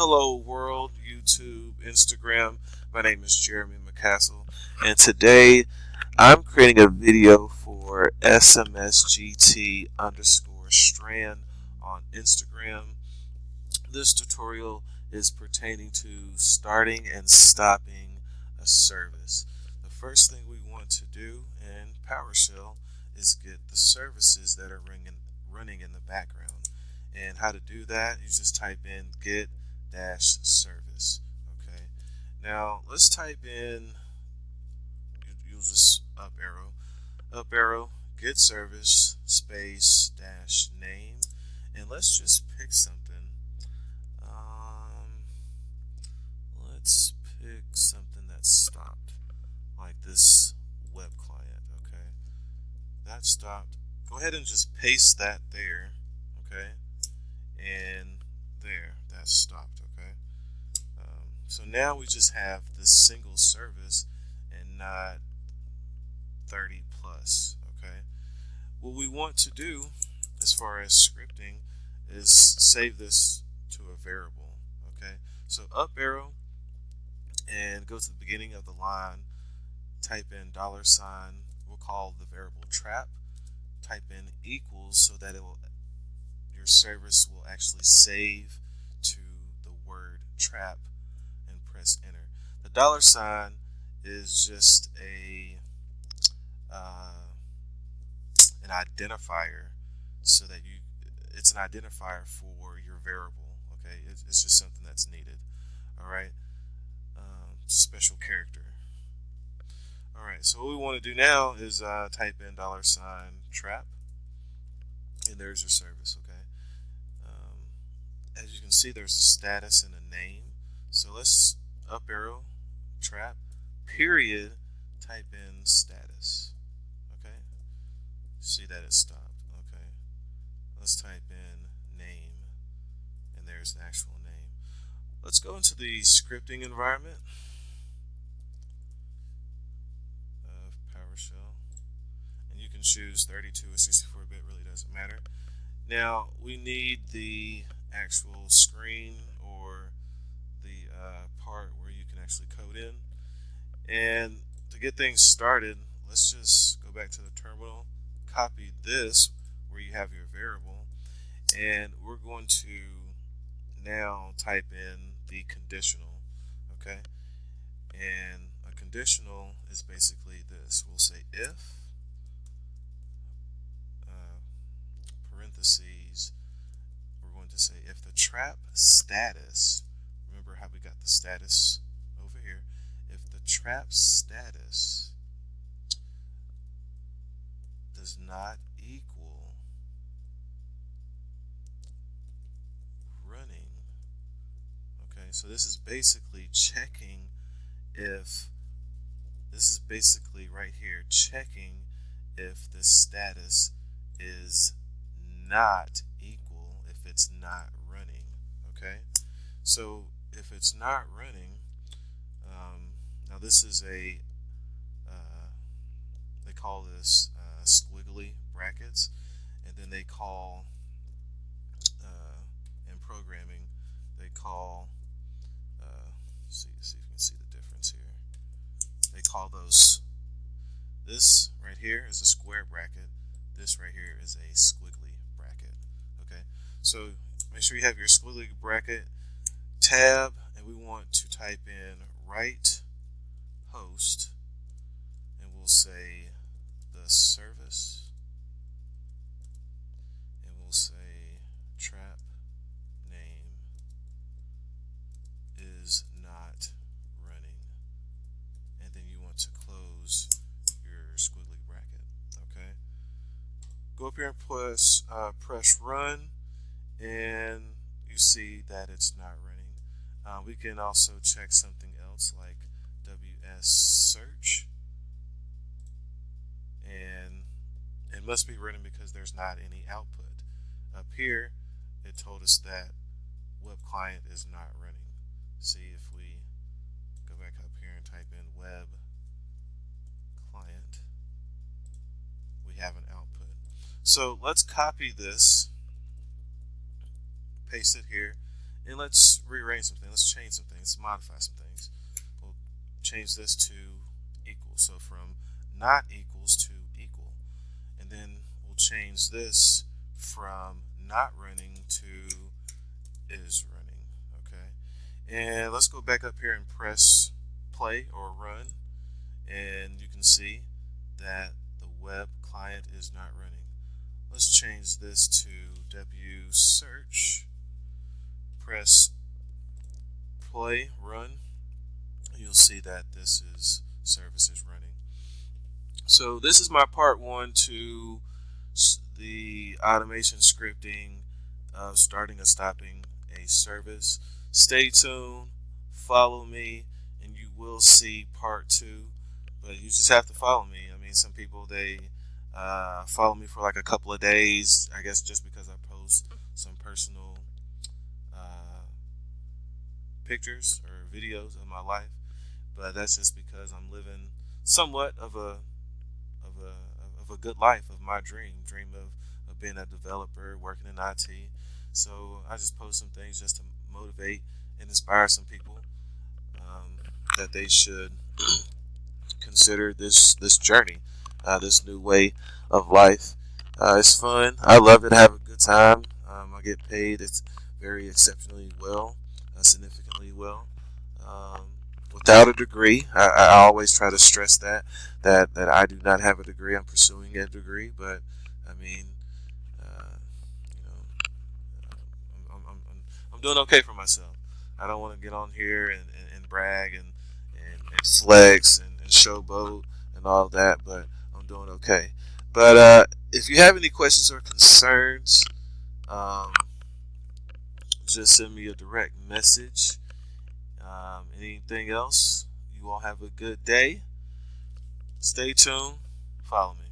Hello world, YouTube, Instagram. My name is Jeremy McCassell, and today I'm creating a video for SMSGT underscore strand on Instagram. This tutorial is pertaining to starting and stopping a service. The first thing we want to do in PowerShell is get the services that are running in the background. And how to do that, you just type in get dash service. Okay. Now let's type in, use this up arrow, get service space dash name, and let's just pick something. Let's pick something that's stopped, like this web client. Okay, that stopped. Go ahead and just paste that there. Okay, and there, that's stopped. Okay. So now we just have this single service and not 30 plus. Okay. What we want to do as far as scripting is save this to a variable. Okay. So up arrow and go to the beginning of the line, type in $, we'll call the variable trap, type in equals so that your service will actually save to the word trap, and press enter. The $, is just an identifier, so that it's an identifier for your variable. Okay, it's just something that's needed. All right, special character. All right, so what we want to do now is type in $trap, and there's your service. Okay. As you can see, there's a status and a name. So let's up arrow, trap, period, type in status. Okay. See that it stopped. Okay. Let's type in name, and there's the actual name. Let's go into the scripting environment of PowerShell, and you can choose 32 or 64-bit, really doesn't matter. Now we need the actual screen, or the part where you can actually code in. And to get things started, let's just go back to the terminal, copy this where you have your variable, and we're going to now type in the conditional. Okay, and a conditional is basically this. We'll say if parentheses, we're going to say if the trap status, remember how we got the status over here, if the trap status does not equal running. Okay, so this is basically checking if, this is basically right here checking if the status is not equal, if it's not running. Okay, so if it's not running, now this is a they call this squiggly brackets, and then they call in programming they call see if you can see the difference here. They call those, this right here is a square bracket, this right here is a squiggly bracket. Okay, so make sure you have your squiggly bracket, tab, and we want to type in right host, and we'll say the service, and we'll say trap name is not running, and then you want to close your squiggly bracket. Okay, go up here and press run, and you see that it's not running. We can also check something else like WS search, and it must be running because there's not any output. Up here it told us that web client is not running. See if we go back up here and type in web client, we have an output. So let's copy this, paste it here, And let's rearrange some things. Let's change some things. Modify some things. We'll change this to equal. So from not equals to equal. And then we'll change this from not running to is running. Okay. And let's go back up here and press play or run. And you can see that the web client is not running. Let's change this to W search. Press play, run. You'll see that this service is running. So this is my part one to the automation scripting of starting and stopping a service. Stay tuned, follow me, and you will see part two. But you just have to follow me. I mean, some people they follow me for like a couple of days. I guess just because I post some personal pictures or videos of my life, but that's just because I'm living somewhat of a good life, of my dream of being a developer, working in IT. So I just post some things just to motivate and inspire some people that they should consider this journey, this new way of life. It's fun. I love it. I have a good time. I get paid. It's very exceptionally well, significantly well. Without a degree, I always try to stress that I do not have a degree. I'm pursuing a degree, but I mean, you know, I'm doing okay for myself. I don't want to get on here and brag and flex and showboat and all that, but I'm doing okay. But if you have any questions or concerns, just send me a direct message. Anything else? You all have a good day. Stay tuned. Follow me.